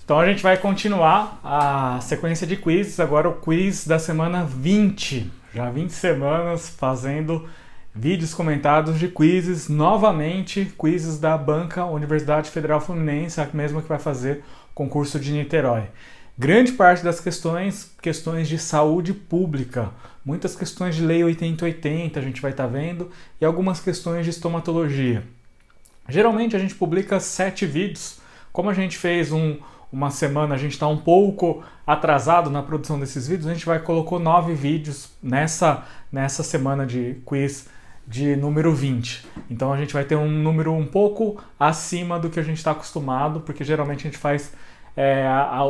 Então a gente vai continuar a sequência de quizzes, agora o quiz da semana 20. Já 20 semanas fazendo vídeos comentados de quizzes, novamente quizzes da Banca Universidade Federal Fluminense, a mesma que vai fazer o concurso de Niterói. Grande parte das questões de saúde pública, muitas questões de Lei 8080 a gente vai estar vendo e algumas questões de estomatologia. Geralmente a gente publica 7 vídeos, como a gente fez uma semana, a gente está um pouco atrasado na produção desses vídeos, a gente colocou 9 vídeos nessa semana de quiz de número 20. Então a gente vai ter um número um pouco acima do que a gente está acostumado, porque geralmente a gente faz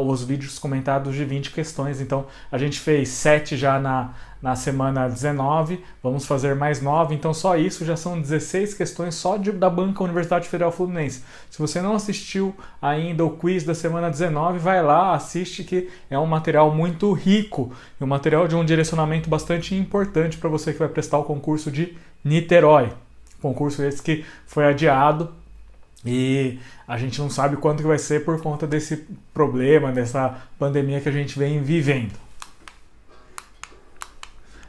os vídeos comentados de 20 questões, então a gente fez 7 já na semana 19, vamos fazer mais 9, então só isso já são 16 questões só da Banca Universidade Federal Fluminense. Se você não assistiu ainda o quiz da semana 19, vai lá, assiste, que é um material muito rico e um material de um direcionamento bastante importante para você que vai prestar o concurso de Niterói. Concurso esse que foi adiado e a gente não sabe quanto que vai ser por conta desse problema, dessa pandemia que a gente vem vivendo.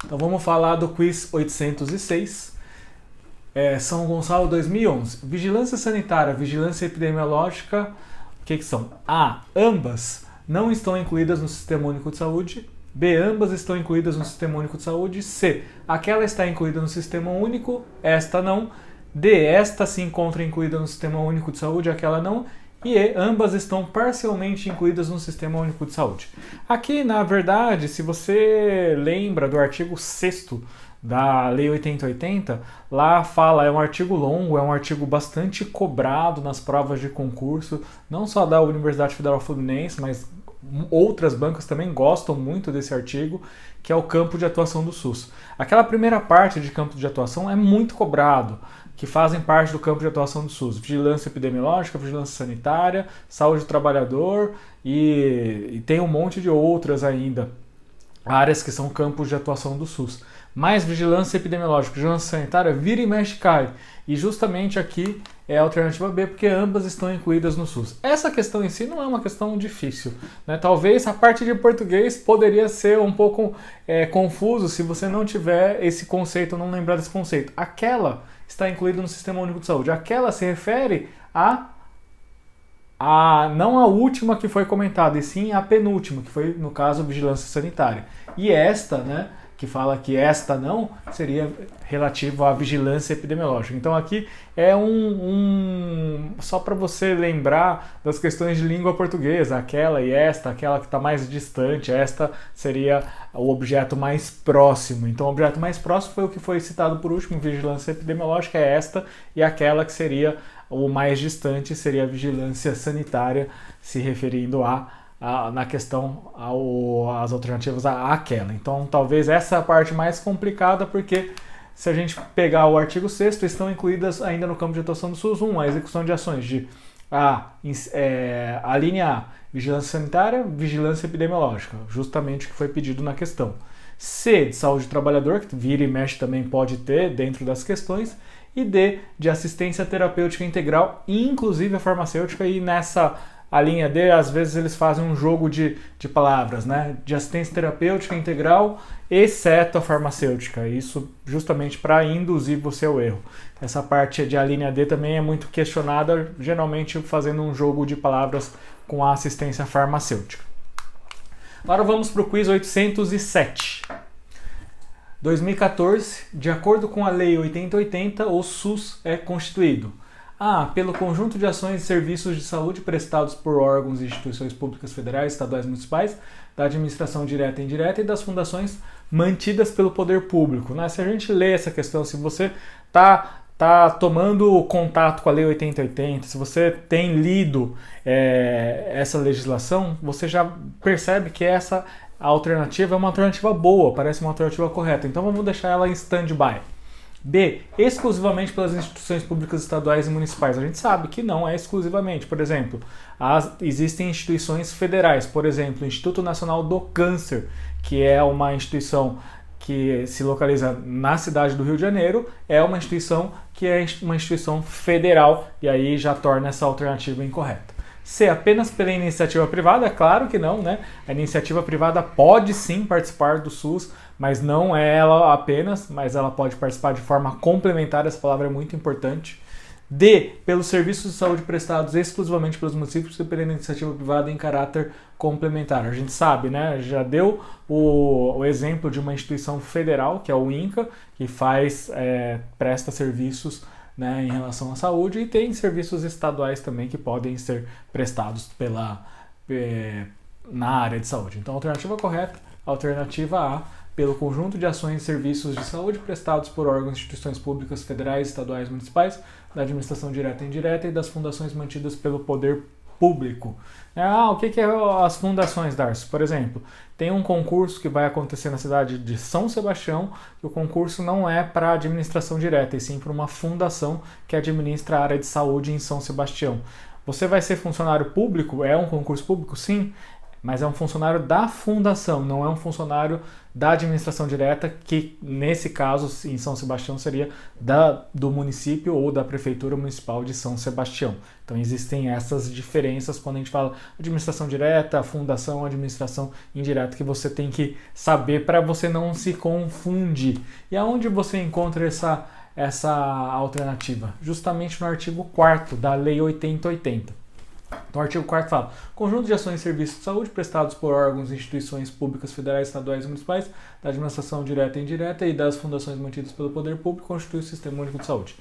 Então vamos falar do quiz 806, São Gonçalo 2011. Vigilância sanitária, vigilância epidemiológica, o que são? A. Ambas não estão incluídas no Sistema Único de Saúde. B. Ambas estão incluídas no Sistema Único de Saúde. C. Aquela está incluída no Sistema Único, esta não. D. Esta se encontra incluída no Sistema Único de Saúde, aquela não. E E. Ambas estão parcialmente incluídas no Sistema Único de Saúde. Aqui, na verdade, se você lembra do artigo 6º da Lei 8080, lá fala, é um artigo longo, é um artigo bastante cobrado nas provas de concurso, não só da Universidade Federal Fluminense, mas outras bancas também gostam muito desse artigo, que é o campo de atuação do SUS. Aquela primeira parte de campo de atuação é muito cobrado, que fazem parte do campo de atuação do SUS. Vigilância epidemiológica, vigilância sanitária, saúde do trabalhador e tem um monte de outras ainda, áreas que são campos de atuação do SUS. Mas vigilância epidemiológica, vigilância sanitária, vira e mexe cai. E justamente aqui é a alternativa B, porque ambas estão incluídas no SUS. Essa questão em si não é uma questão difícil, né? Talvez a parte de português poderia ser um pouco confuso se você não tiver esse conceito, não lembrar desse conceito. Aquela está incluída no Sistema Único de Saúde. Aquela se refere não a última que foi comentada, e sim a penúltima, que foi, no caso, vigilância sanitária. E esta, né, que fala que esta não, seria relativo à vigilância epidemiológica. Então aqui é só para você lembrar das questões de língua portuguesa, aquela e esta, aquela que está mais distante, esta seria o objeto mais próximo. Então o objeto mais próximo foi o que foi citado por último, vigilância epidemiológica é esta, e aquela que seria o mais distante seria a vigilância sanitária, se referindo na questão às alternativas àquela. Então talvez essa é a parte mais complicada, porque se a gente pegar o artigo 6º, estão incluídas ainda no campo de atuação do SUS a execução de ações de a linha A, vigilância sanitária, vigilância epidemiológica, justamente o que foi pedido na questão. C, de saúde do trabalhador, que vira e mexe também pode ter dentro das questões, e D, de assistência terapêutica integral, inclusive a farmacêutica, e a linha D, às vezes eles fazem um jogo de palavras, né? De assistência terapêutica integral, exceto a farmacêutica. Isso justamente para induzir você ao erro. Essa parte de a linha D também é muito questionada, geralmente fazendo um jogo de palavras com a assistência farmacêutica. Agora vamos para o quiz 807. 2014, de acordo com a Lei 8080, o SUS é constituído pelo conjunto de ações e serviços de saúde prestados por órgãos e instituições públicas federais, estaduais e municipais, da administração direta e indireta e das fundações mantidas pelo poder público. Né? Se a gente lê essa questão, se você está tomando contato com a Lei 8080, se você tem lido essa legislação, você já percebe que essa alternativa é uma alternativa boa, parece uma alternativa correta. Então vamos deixar ela em stand-by. B, exclusivamente pelas instituições públicas estaduais e municipais. A gente sabe que não é exclusivamente. Por exemplo, existem instituições federais, por exemplo, o Instituto Nacional do Câncer, que é uma instituição que se localiza na cidade do Rio de Janeiro, é uma instituição que é uma instituição federal, e aí já torna essa alternativa incorreta. C, apenas pela iniciativa privada? Claro que não, né? A iniciativa privada pode sim participar do SUS, mas não é ela apenas, mas ela pode participar de forma complementar, essa palavra é muito importante. D, pelos serviços de saúde prestados exclusivamente pelos municípios e pela iniciativa privada em caráter complementar. A gente sabe, né? Já deu o exemplo de uma instituição federal, que é o INCA, que presta serviços, né, em relação à saúde, e tem serviços estaduais também que podem ser prestados na área de saúde. Então, a alternativa correta, alternativa A, pelo conjunto de ações e serviços de saúde prestados por órgãos e instituições públicas federais, estaduais, municipais, da administração direta e indireta e das fundações mantidas pelo poder público. O que é as fundações, Darcy? Por exemplo, tem um concurso que vai acontecer na cidade de São Sebastião, que o concurso não é para administração direta, e sim para uma fundação que administra a área de saúde em São Sebastião. Você vai ser funcionário público? É um concurso público? Sim, mas é um funcionário da fundação, não é um funcionário da administração direta, que nesse caso, em São Sebastião, seria do município ou da Prefeitura Municipal de São Sebastião. Então existem essas diferenças quando a gente fala administração direta, fundação, administração indireta, que você tem que saber para você não se confundir. E aonde você encontra essa alternativa? Justamente no artigo 4º da Lei 8080. Então, o artigo 4º fala: conjunto de ações e serviços de saúde prestados por órgãos e instituições públicas federais, estaduais e municipais, da administração direta e indireta e das fundações mantidas pelo poder público constitui o Sistema Único de Saúde.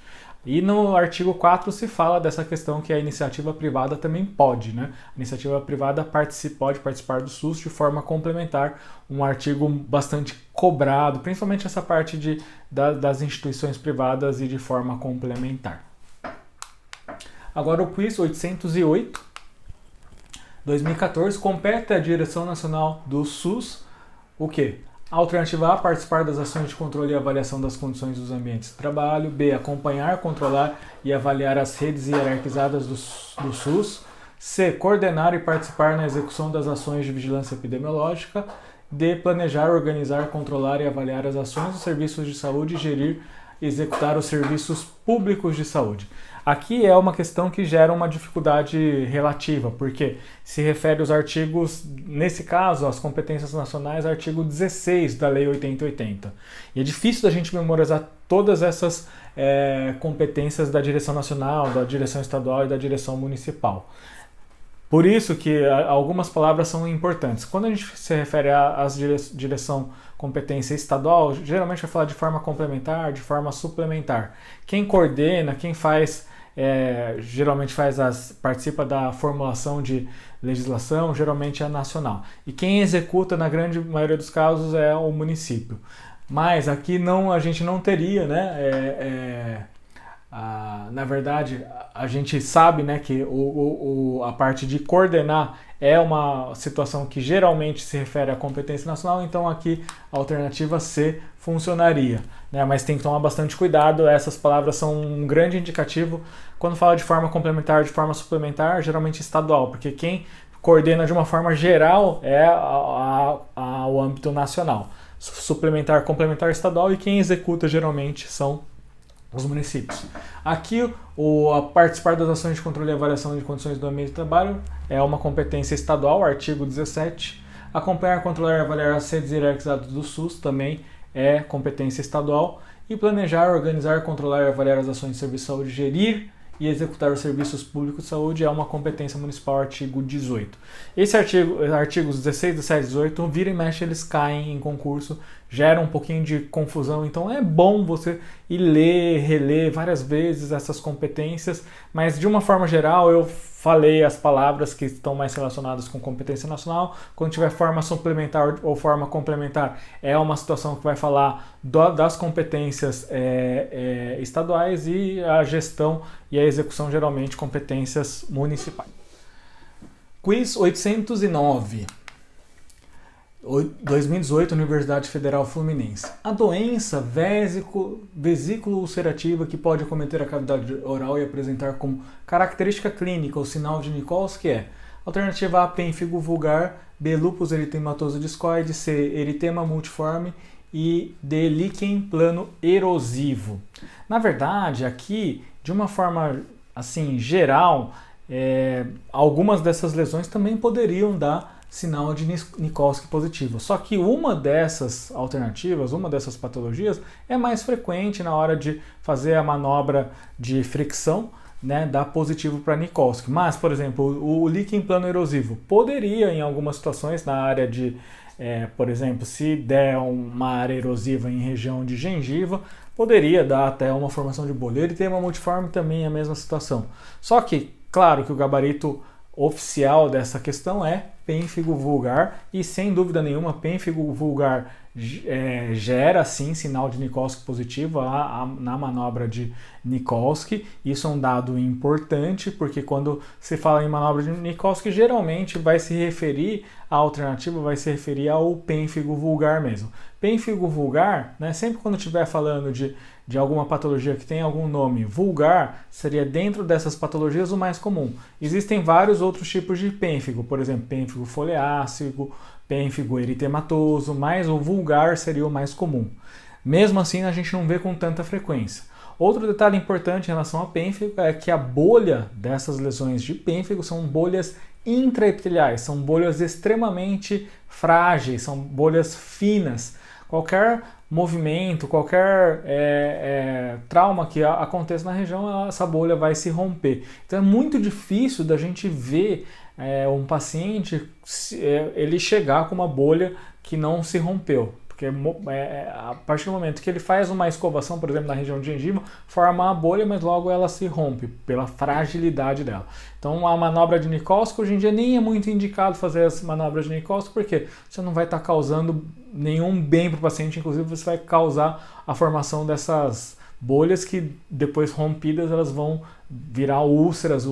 E no artigo 4 se fala dessa questão que a iniciativa privada também pode, né? A iniciativa privada pode participar do SUS de forma complementar, um artigo bastante cobrado, principalmente essa parte das instituições privadas e de forma complementar. Agora o quiz 808, 2014, compete à Direção Nacional do SUS o quê? Alternativa A, participar das ações de controle e avaliação das condições dos ambientes de trabalho. B, acompanhar, controlar e avaliar as redes hierarquizadas do SUS. C, coordenar e participar na execução das ações de vigilância epidemiológica. D, planejar, organizar, controlar e avaliar as ações dos serviços de saúde e gerir e executar os serviços públicos de saúde. Aqui é uma questão que gera uma dificuldade relativa, porque se refere aos artigos, nesse caso, as competências nacionais, artigo 16 da Lei 8080. E é difícil da gente memorizar todas essas competências da direção nacional, da direção estadual e da direção municipal. Por isso que algumas palavras são importantes. Quando a gente se refere à direção competência estadual, geralmente vai falar de forma complementar, de forma suplementar. Quem coordena, quem faz, geralmente participa da formulação de legislação, geralmente é nacional. E quem executa, na grande maioria dos casos, é o município. Mas aqui a gente não teria, né? Na verdade, a gente sabe, né, que a parte de coordenar é uma situação que geralmente se refere à competência nacional, então aqui a alternativa C funcionaria, né? Mas tem que tomar bastante cuidado, essas palavras são um grande indicativo quando fala de forma complementar, de forma suplementar, geralmente estadual, porque quem coordena de uma forma geral é o âmbito nacional. Suplementar, complementar, estadual, e quem executa geralmente são os municípios. Aqui, a participar das ações de controle e avaliação de condições do ambiente de trabalho é uma competência estadual, artigo 17. Acompanhar, controlar e avaliar as redes hierarquizadas do SUS também é competência estadual. E planejar, organizar, controlar e avaliar as ações de serviço de saúde, gerir e executar os serviços públicos de saúde é uma competência municipal, artigo 18. Esse artigos 16, 17 e 18, vira e mexe, eles caem em concurso, geram um pouquinho de confusão, então é bom você ir ler, reler várias vezes essas competências, mas de uma forma geral eu falei as palavras que estão mais relacionadas com competência nacional. Quando tiver forma suplementar ou forma complementar, é uma situação que vai falar das competências estaduais, e a gestão e a execução geralmente competências municipais. Quiz 809. 2018, Universidade Federal Fluminense. A doença vesículo ulcerativa que pode acometer a cavidade oral e apresentar como característica clínica o sinal de Nikolsky é: alternativa A, pênfigo vulgar, B, lúpus eritematoso discoide, C, eritema multiforme e D, líquen plano erosivo. Na verdade, aqui, de uma forma assim geral, algumas dessas lesões também poderiam dar sinal de Nikolsky positivo. Só que uma dessas alternativas, uma dessas patologias é mais frequente na hora de fazer a manobra de fricção, né, dá positivo para Nikolsky. Mas, por exemplo, o líquen plano erosivo poderia, em algumas situações, na área de, por exemplo, se der uma área erosiva em região de gengiva, poderia dar até uma formação de bolha. Eritema multiforme também é a mesma situação. Só que, claro que o gabarito oficial dessa questão é pênfigo vulgar e, sem dúvida nenhuma, pênfigo vulgar gera sim sinal de Nikolsky positivo na manobra de Nikolsky. Isso é um dado importante, porque quando se fala em manobra de Nikolsky, geralmente vai se referir, a alternativa vai se referir ao pênfigo vulgar mesmo. Pênfigo vulgar, né, sempre quando estiver falando de alguma patologia que tem algum nome vulgar, seria dentro dessas patologias o mais comum. Existem vários outros tipos de pênfigo, por exemplo, pênfigo foliáceo, pênfigo eritematoso, mas o vulgar seria o mais comum. Mesmo assim, a gente não vê com tanta frequência. Outro detalhe importante em relação a pênfigo é que a bolha dessas lesões de pênfigo são bolhas intraepiteliais, são bolhas extremamente frágeis, são bolhas finas. Qualquer movimento, qualquer trauma que aconteça na região, essa bolha vai se romper. Então é muito difícil da gente ver um paciente ele chegar com uma bolha que não se rompeu. Porque a partir do momento que ele faz uma escovação, por exemplo, na região de gengiva, forma uma bolha, mas logo ela se rompe pela fragilidade dela. Então a manobra de Nikolsky hoje em dia nem é muito indicado fazer as manobras de Nikolsky, porque você não vai estar causando nenhum bem para o paciente, inclusive você vai causar a formação dessas bolhas que depois rompidas elas vão virar úlceras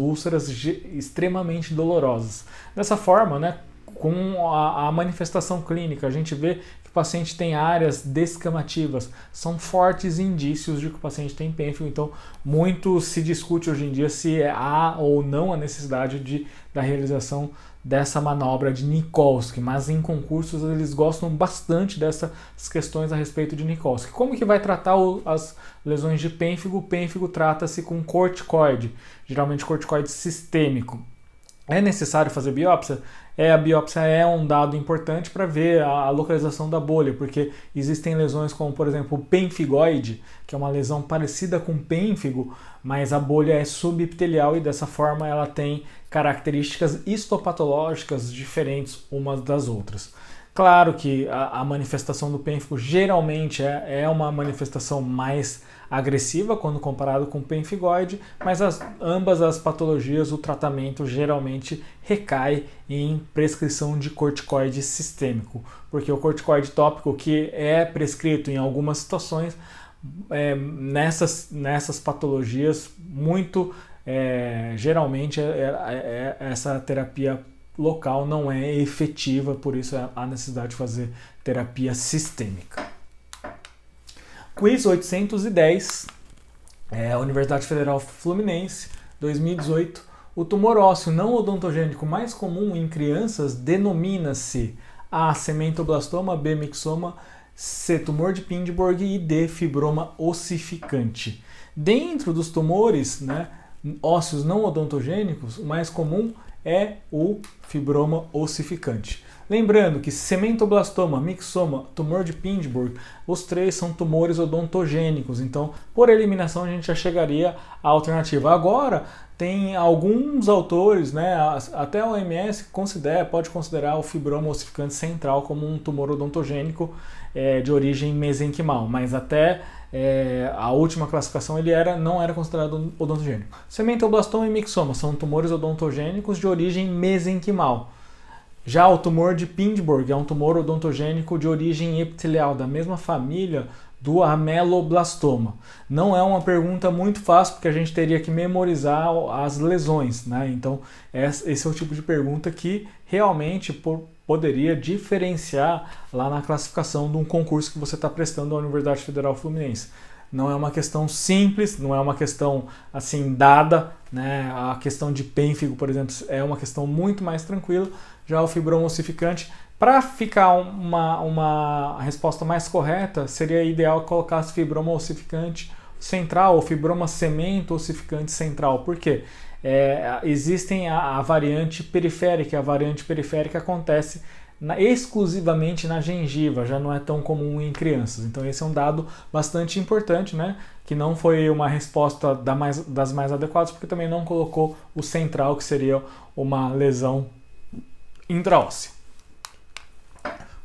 extremamente dolorosas. Dessa forma, né, com a manifestação clínica, a gente vê que o paciente tem áreas descamativas, são fortes indícios de que o paciente tem pênfigo, então muito se discute hoje em dia se há ou não a necessidade da realização dessa manobra de Nikolsky, mas em concursos eles gostam bastante dessas questões a respeito de Nikolsky. Como que vai tratar as lesões de pênfigo? O pênfigo trata-se com corticoide, geralmente corticoide sistêmico. É necessário fazer biópsia? A biópsia é um dado importante para ver a localização da bolha, porque existem lesões como, por exemplo, o pênfigoide, que é uma lesão parecida com pênfigo, mas a bolha é subepitelial e dessa forma ela tem características histopatológicas diferentes umas das outras. Claro que a manifestação do pênfigo geralmente é uma manifestação mais agressiva quando comparado com o pênfigoide, mas ambas as patologias, o tratamento geralmente recai em prescrição de corticoide sistêmico, porque o corticoide tópico, que é prescrito em algumas situações, nessas patologias, geralmente essa terapia local não é efetiva, por isso há necessidade de fazer terapia sistêmica. Quiz 810, Universidade Federal Fluminense, 2018. O tumor ósseo não odontogênico mais comum em crianças denomina-se A. Cementoblastoma, B. Mixoma, C. Tumor de Pindborg e D. Fibroma ossificante. Dentro dos tumores, né, ósseos não odontogênicos, o mais comum é o fibroma ossificante. Lembrando que cementoblastoma, mixoma, tumor de Pindborg, os três são tumores odontogênicos, então por eliminação a gente já chegaria à alternativa. Agora tem alguns autores, né, até a OMS pode considerar o fibroma ossificante central como um tumor odontogênico de origem mesenquimal, mas até a última classificação ele não era considerado odontogênico. Cementoblastoma e mixoma são tumores odontogênicos de origem mesenquimal. Já o tumor de Pindborg é um tumor odontogênico de origem epitelial, da mesma família do ameloblastoma. Não é uma pergunta muito fácil, porque a gente teria que memorizar as lesões, né? Então, esse é o tipo de pergunta que realmente poderia diferenciar lá na classificação de um concurso que você está prestando à Universidade Federal Fluminense. Não é uma questão simples, não é uma questão assim dada, né? A questão de pênfigo, por exemplo, é uma questão muito mais tranquila. Já o fibroma ossificante, para ficar uma resposta mais correta, seria ideal colocar fibroma ossificante central ou fibroma cemento ossificante central. Por quê? existem a variante periférica. A variante periférica acontece exclusivamente na gengiva, já não é tão comum em crianças. Então esse é um dado bastante importante, né? Que não foi uma resposta das mais adequadas, porque também não colocou o central, que seria uma lesão intraóssea.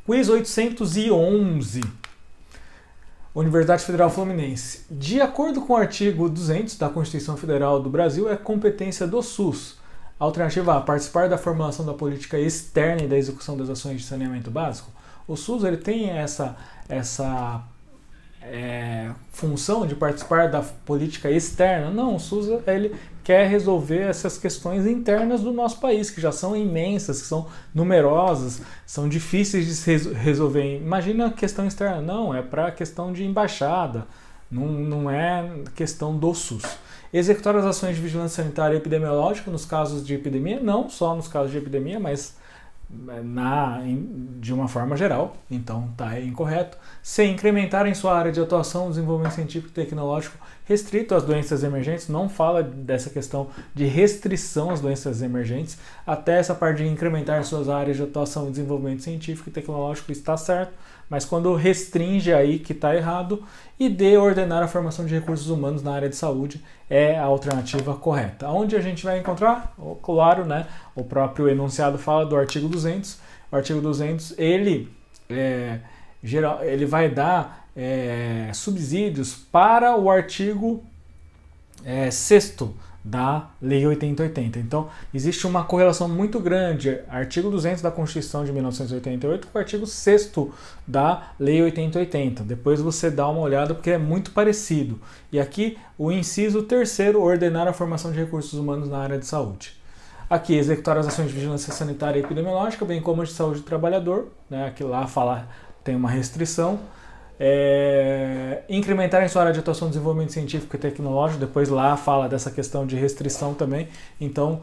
Quiz 811. Universidade Federal Fluminense. De acordo com o artigo 200 da Constituição Federal do Brasil, é competência do SUS. Alternativa A, participar da formulação da política externa e da execução das ações de saneamento básico. O SUS ele tem essa função de participar da política externa? Não, o SUS ele quer resolver essas questões internas do nosso país, que já são imensas, que são numerosas, são difíceis de se resolver. Imagina a questão externa. Não, é para a questão de embaixada, não é questão do SUS. Executar as ações de vigilância sanitária e epidemiológica nos casos de epidemia, não só nos casos de epidemia, mas de uma forma geral, então está incorreto. C. Incrementar em sua área de atuação o desenvolvimento científico e tecnológico restrito às doenças emergentes, não fala dessa questão de restrição às doenças emergentes, até essa parte de incrementar suas áreas de atuação e desenvolvimento científico e tecnológico está certo, mas quando restringe aí que está errado. E D. Ordenar a formação de recursos humanos na área de saúde é a alternativa correta. Onde a gente vai encontrar? Claro, né? O próprio enunciado fala do artigo 200. O artigo 200 ele vai dar subsídios para o artigo 6º da Lei 8080. Então, existe uma correlação muito grande, artigo 200 da Constituição de 1988 com o artigo 6º da Lei 8080. Depois você dá uma olhada porque é muito parecido. E aqui o inciso 3º, ordenar a formação de recursos humanos na área de saúde. Aqui, executar as ações de vigilância sanitária e epidemiológica, bem como as de saúde do trabalhador, né? Aqui lá fala, tem uma restrição. Incrementar em sua área de atuação desenvolvimento científico e tecnológico, depois lá fala dessa questão de restrição também, então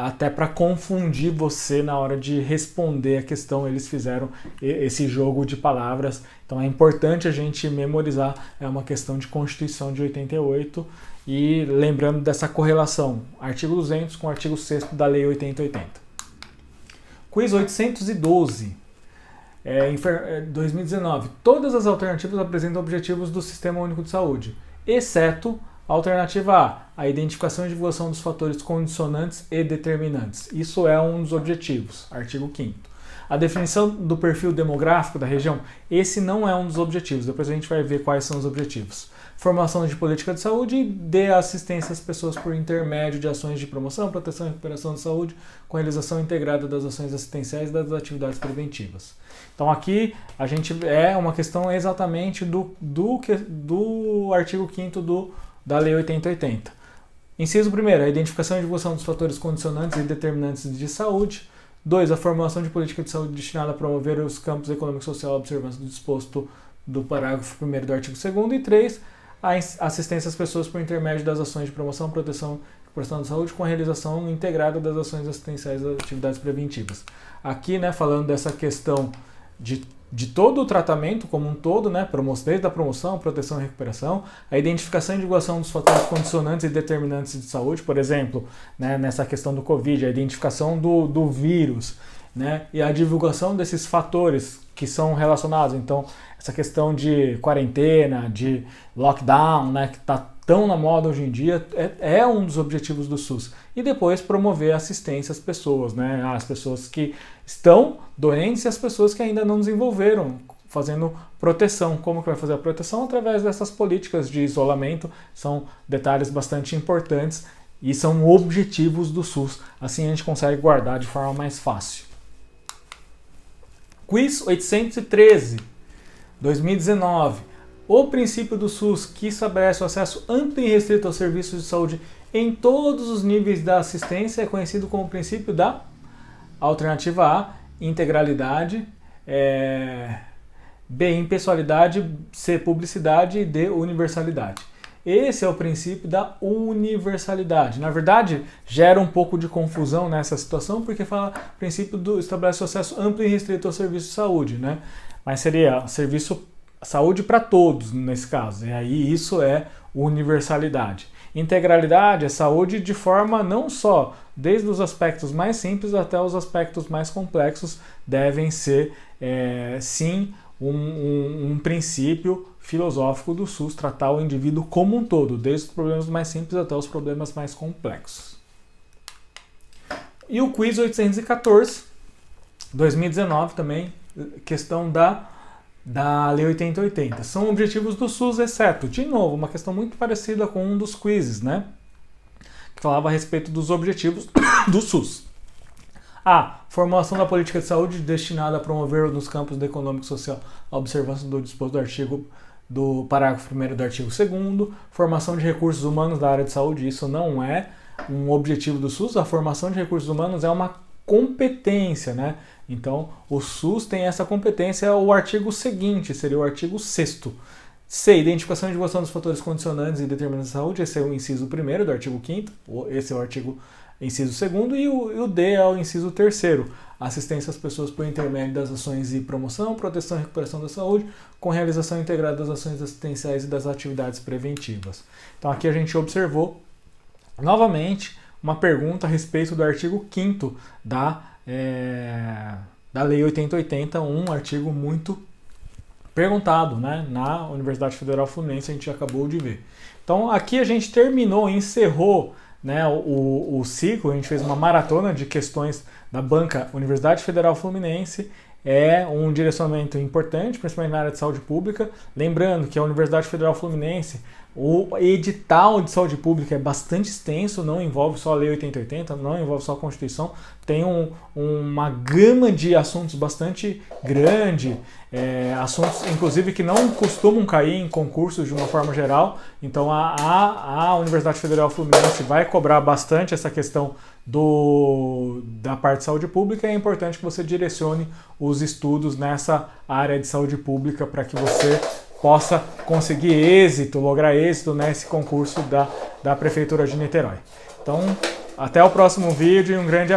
até para confundir você na hora de responder a questão, eles fizeram esse jogo de palavras, então é importante a gente memorizar, é uma questão de Constituição de 88 e lembrando dessa correlação, artigo 200 com o artigo 6º da Lei 8080. Quiz 812. Em 2019, todas as alternativas apresentam objetivos do Sistema Único de Saúde, exceto a alternativa A, a identificação e divulgação dos fatores condicionantes e determinantes. Isso é um dos objetivos, artigo 5º. A definição do perfil demográfico da região, esse não é um dos objetivos, depois a gente vai ver quais são os objetivos. Formação de política de saúde e dê assistência às pessoas por intermédio de ações de promoção, proteção e recuperação de saúde, com realização integrada das ações assistenciais e das atividades preventivas. Então aqui a gente uma questão exatamente do artigo 5º da Lei 8080. Inciso 1º, a identificação e divulgação dos fatores condicionantes e determinantes de saúde. 2. A formulação de política de saúde destinada a promover os campos econômico e social, a observância do disposto do parágrafo 1º do artigo 2º. E 3. A assistência às pessoas por intermédio das ações de promoção, proteção e recuperação da saúde, com a realização integrada das ações assistenciais e das atividades preventivas. Aqui, né, falando dessa questão de todo o tratamento como um todo, né, desde a promoção, proteção e recuperação, a identificação e divulgação dos fatores condicionantes e determinantes de saúde, por exemplo, né, nessa questão do Covid, a identificação do vírus, né, e a divulgação desses fatores que são relacionados. Então, essa questão de quarentena, de lockdown, né, que está tão na moda hoje em dia, é um dos objetivos do SUS. E depois promover assistência às pessoas, né, às pessoas que estão doentes e às pessoas que ainda não desenvolveram, fazendo proteção. Como que vai fazer a proteção? Através dessas políticas de isolamento, são detalhes bastante importantes e são objetivos do SUS. Assim a gente consegue guardar de forma mais fácil. Quiz 813, 2019. O princípio do SUS, que estabelece o acesso amplo e restrito aos serviços de saúde em todos os níveis da assistência, é conhecido como o princípio da alternativa A, integralidade, B, impessoalidade, C, publicidade e D, universalidade. Esse é o princípio da universalidade. Na verdade, gera um pouco de confusão nessa situação, porque fala princípio do estabelece o acesso amplo e restrito ao serviço de saúde, né? Mas seria saúde para todos nesse caso. E aí isso é universalidade. Integralidade é saúde de forma não só desde os aspectos mais simples até os aspectos mais complexos, devem ser, sim, um princípio filosófico do SUS, tratar o indivíduo como um todo, desde os problemas mais simples até os problemas mais complexos. E o quiz 814, 2019 também, questão da Lei 8080. São objetivos do SUS, exceto, de novo, uma questão muito parecida com um dos quizzes, né? Que falava a respeito dos objetivos do SUS. A. Formulação da política de saúde destinada a promover nos campos do econômico e social a observância do disposto do artigo do parágrafo 1º do artigo 2º. Formação de recursos humanos da área de saúde. Isso não é um objetivo do SUS. A formação de recursos humanos é uma competência, né? Então, o SUS tem essa competência. O artigo seguinte seria o artigo 6º. C. Identificação e divulgação dos fatores condicionantes e determinantes de saúde. Esse é o inciso 1º do artigo 5º. Esse é o artigo inciso 2º. E o D é o inciso 3º. Assistência às pessoas por intermédio das ações de promoção, proteção e recuperação da saúde, com realização integrada das ações assistenciais e das atividades preventivas. Então, aqui a gente observou, novamente, uma pergunta a respeito do artigo 5º da Lei 8080, um artigo muito perguntado, né, na Universidade Federal Fluminense, a gente acabou de ver. Então, aqui a gente terminou, encerrou, né, o ciclo, a gente fez uma maratona de questões da banca Universidade Federal Fluminense. É um direcionamento importante, principalmente na área de saúde pública. Lembrando que a Universidade Federal Fluminense, o edital de saúde pública é bastante extenso, não envolve só a Lei 8080, não envolve só a Constituição, tem uma gama de assuntos bastante grande, assuntos inclusive que não costumam cair em concursos de uma forma geral. Então a Universidade Federal Fluminense vai cobrar bastante essa questão da parte de saúde pública. É importante que você direcione os estudos nessa área de saúde pública para que você possa conseguir êxito, lograr êxito nesse concurso da Prefeitura de Niterói. Então, até o próximo vídeo e um grande abraço.